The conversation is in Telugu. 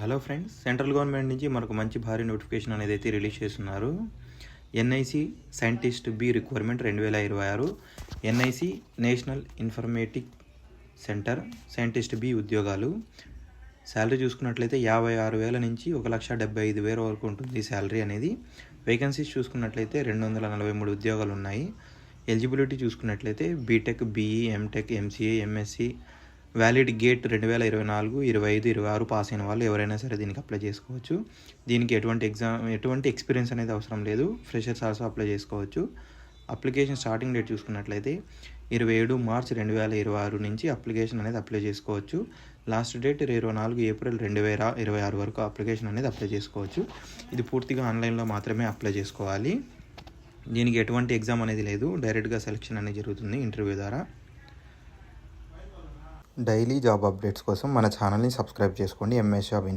హలో ఫ్రెండ్స్, సెంట్రల్ గవర్నమెంట్ నుంచి మనకు మంచి భారీ నోటిఫికేషన్ అనేది అయితే రిలీజ్ చేస్తున్నారు. NIC scientist B requirement 2026, NIC national informatic centre scientist B ఉద్యోగాలు. శాలరీ చూసుకున్నట్లయితే 56,000 నుంచి 1,75,000 వరకు ఉంటుంది శాలరీ అనేది. వేకెన్సీస్ చూసుకున్నట్లయితే 243 ఉద్యోగాలు ఉన్నాయి. ఎలిజిబిలిటీ చూసుకున్నట్లయితే BTech, BE, MTech, MCA, MSc, valid GATE 2024, 25, 26 pass అయిన వాళ్ళు ఎవరైనా సరే దీనికి అప్లై చేసుకోవచ్చు. దీనికి ఎటువంటి ఎక్స్పీరియన్స్ అనేది అవసరం లేదు. ఫ్రెషర్స్ ఆల్సో అప్లై చేసుకోవచ్చు. అప్లికేషన్ స్టార్టింగ్ డేట్ చూసుకున్నట్లయితే 27 మార్చ్ 2026 నుంచి అప్లికేషన్ అనేది అప్లై చేసుకోవచ్చు. లాస్ట్ డేట్ 24 ఏప్రిల్ 2026 వరకు అప్లికేషన్ అనేది అప్లై చేసుకోవచ్చు. ఇది పూర్తిగా ఆన్లైన్లో మాత్రమే అప్లై చేసుకోవాలి. దీనికి ఎటువంటి ఎగ్జామ్ అనేది లేదు. డైరెక్ట్గా సెలెక్షన్ అనేది జరుగుతుంది ఇంటర్వ్యూ ద్వారా. డైలీ జాబ్ అప్డేట్స్ కోసం మన ఛానల్ని సబ్స్క్రైబ్ చేసుకోండి. MS job